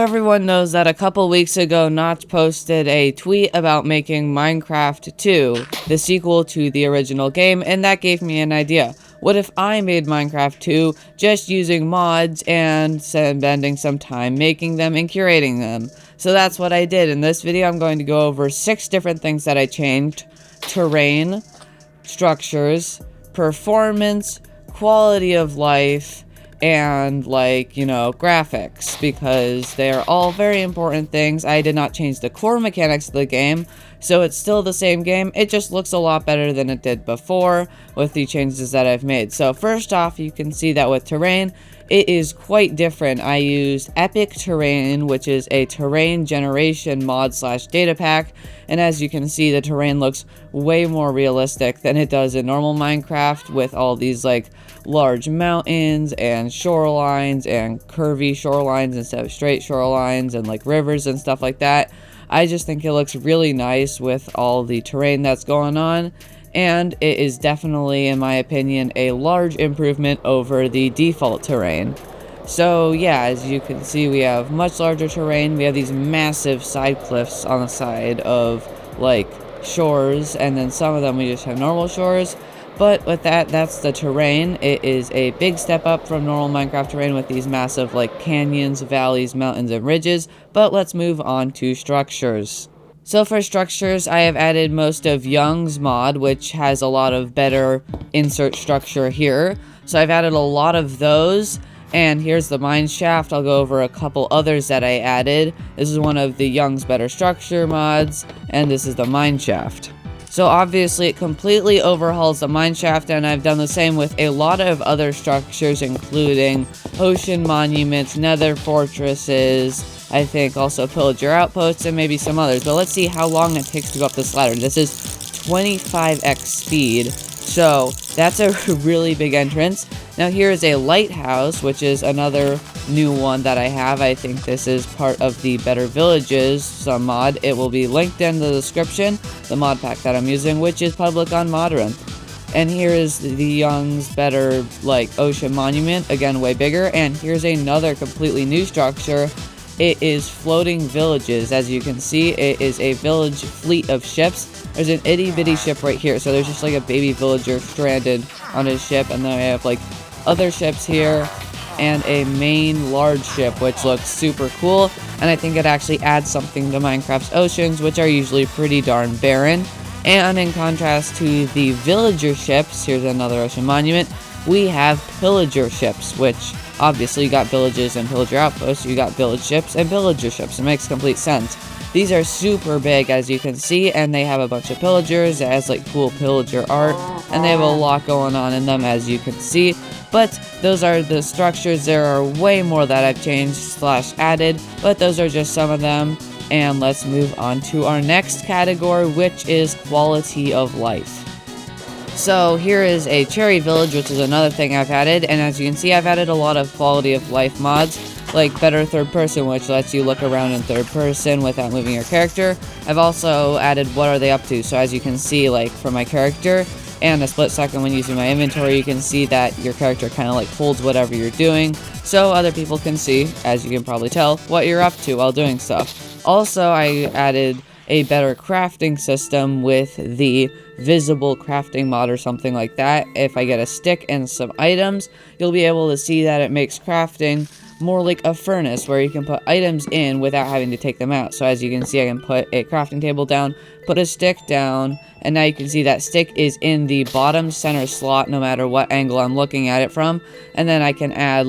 everyone knows that a couple weeks ago, Notch posted a tweet about making Minecraft 2, the sequel to the original game, and that gave me an idea. What if I made Minecraft 2 just using mods and spending some time making them and curating them? So that's what I did. In this video, I'm going to go over 6 different things that I changed: terrain, structures, performance, quality of life, and graphics, because they are all very important things. I did not change the core mechanics of the game, so it's still the same game. It just looks a lot better than it did before with the changes that I've made. So first off, you can see that with terrain, it is quite different. I used Epic Terrain, which is a terrain generation mod / data pack, and as you can see, the terrain looks way more realistic than it does in normal Minecraft, with all these large mountains and shorelines and curvy shorelines instead of straight shorelines, and rivers and stuff like that. I just think it looks really nice with all the terrain that's going on, and it is definitely, in my opinion, a large improvement over the default terrain. So yeah, as you can see, we have much larger terrain. We have these massive side cliffs on the side of shores, and then some of them we just have normal shores. But with that's the terrain. It is a big step up from normal Minecraft terrain with these massive canyons, valleys, mountains, and ridges. But let's move on to structures. So for structures, I have added most of Young's mod, which has a lot of better insert structure here. So I've added a lot of those. And here's the mine shaft. I'll go over a couple others that I added. This is one of the Young's better structure mods, and this is the mine shaft. So obviously it completely overhauls the mine shaft, and I've done the same with a lot of other structures, including ocean monuments, nether fortresses, I think also pillager outposts, and maybe some others. But let's see how long it takes to go up this ladder. This is 25x speed, so that's a really big entrance. Now here is a lighthouse, which is another new one that I have. I think this is part of the Better Villages mod. It will be linked in the description, the mod pack that I'm using, which is public on Modern. And here is the Young's better ocean monument, again way bigger. And here's another completely new structure. It is floating villages. As you can see, it is a village fleet of ships. There's an itty bitty ship right here, so there's just a baby villager stranded on his ship, and then we have other ships here and a main large ship, which looks super cool. And I think it actually adds something to Minecraft's oceans, which are usually pretty darn barren. And in contrast to the villager ships, here's another ocean monument, we have pillager ships, which obviously you got villages and pillager outposts, you got village ships and villager ships. It makes complete sense. These are super big, as you can see, and they have a bunch of pillagers. It has cool pillager art, and they have a lot going on in them, as you can see. But those are the structures. There are way more that I've changed / added, but those are just some of them. And let's move on to our next category, which is quality of life. So here is a cherry village, which is another thing I've added, and as you can see, I've added a lot of quality of life mods, like better third person, which lets you look around in third person without moving your character. I've also added what are they up to, so as you can see, for my character, and a split second when using my inventory, you can see that your character kind of holds whatever you're doing, so other people can see, as you can probably tell, what you're up to while doing stuff. Also, I added a better crafting system with the visible crafting mod or something like that. If I get a stick and some items, you'll be able to see that it makes crafting more like a furnace, where you can put items in without having to take them out. So as you can see, I can put a crafting table down, put a stick down, and now you can see that stick is in the bottom center slot no matter what angle I'm looking at it from. And then I can add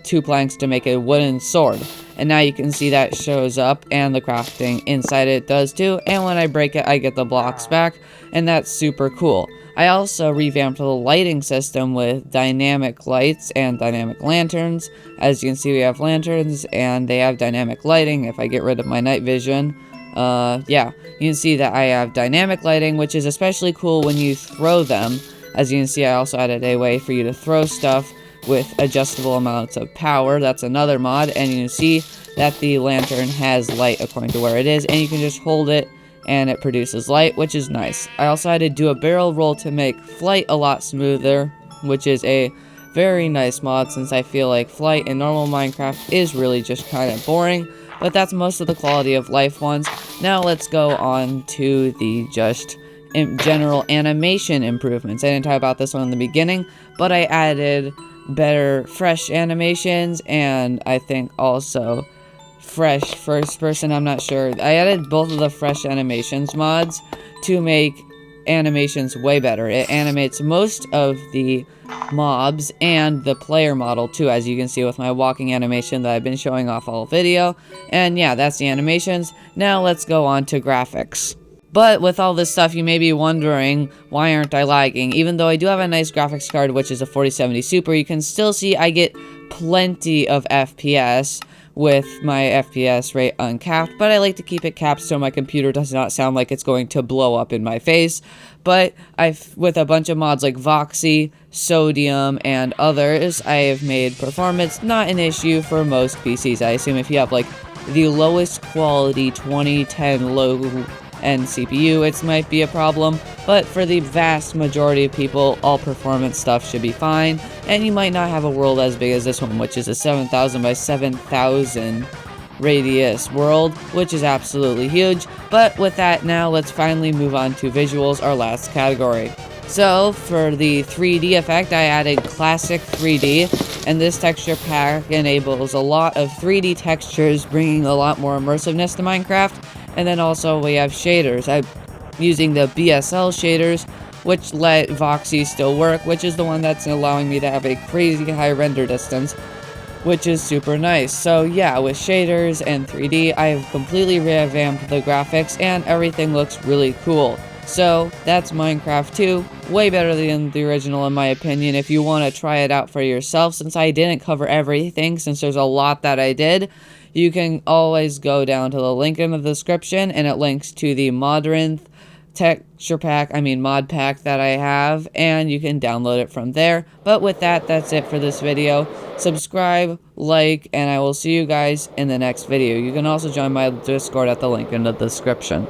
2 planks to make a wooden sword. And now you can see that shows up, and the crafting inside it does too. And when I break it, I get the blocks back, and that's super cool. I also revamped the lighting system with dynamic lights and dynamic lanterns. As you can see, we have lanterns, and they have dynamic lighting. If I get rid of my night vision, yeah, you can see that I have dynamic lighting, which is especially cool when you throw them. As you can see, I also added a way for you to throw stuff with adjustable amounts of power. That's another mod, and you can see that the lantern has light according to where it is, and you can just hold it and it produces light, which is nice. I also had to do a barrel roll to make flight a lot smoother, which is a Very nice mod, since I feel like flight in normal Minecraft is really just kind of boring, but that's most of the quality of life ones. Now let's go on to the just general animation improvements. I didn't talk about this one in the beginning, but I added better fresh animations, and I think also fresh first person, I'm not sure. I added both of the fresh animations mods to make animations way better. It animates most of the mobs and the player model too, as you can see with my walking animation that I've been showing off all video. And yeah, that's the animations. Now let's go on to graphics. But with all this stuff, you may be wondering, why aren't I lagging? Even though I do have a nice graphics card, which is a 4070 Super, you can still see I get plenty of FPS with my FPS rate uncapped, but I like to keep it capped so my computer does not sound like it's going to blow up in my face. But with a bunch of mods like Voxy, Sodium, and others, I have made performance not an issue for most PCs. I assume if you have like the lowest quality 2010 low-end CPU, it might be a problem, but for the vast majority of people, all performance stuff should be fine, and you might not have a world as big as this one, which is a 7,000 by 7,000 radius world, which is absolutely huge. But with that, now let's finally move on to visuals, our last category. So for the 3D effect, I added classic 3D, and this texture pack enables a lot of 3D textures, bringing a lot more immersiveness to Minecraft. And then also we have shaders. I'm using the BSL shaders, which let Voxy still work, which is the one that's allowing me to have a crazy high render distance, which is super nice. So yeah, with shaders and 3D, I have completely revamped the graphics, and everything looks really cool. So that's Minecraft 2, way better than the original in my opinion. If you want to try it out for yourself, since I didn't cover everything, since there's a lot that I did, you can always go down to the link in the description, and it links to the Modrinth texture pack, mod pack that I have, and you can download it from there. But with that, that's it for this video. Subscribe, like, and I will see you guys in the next video. You can also join my Discord at the link in the description.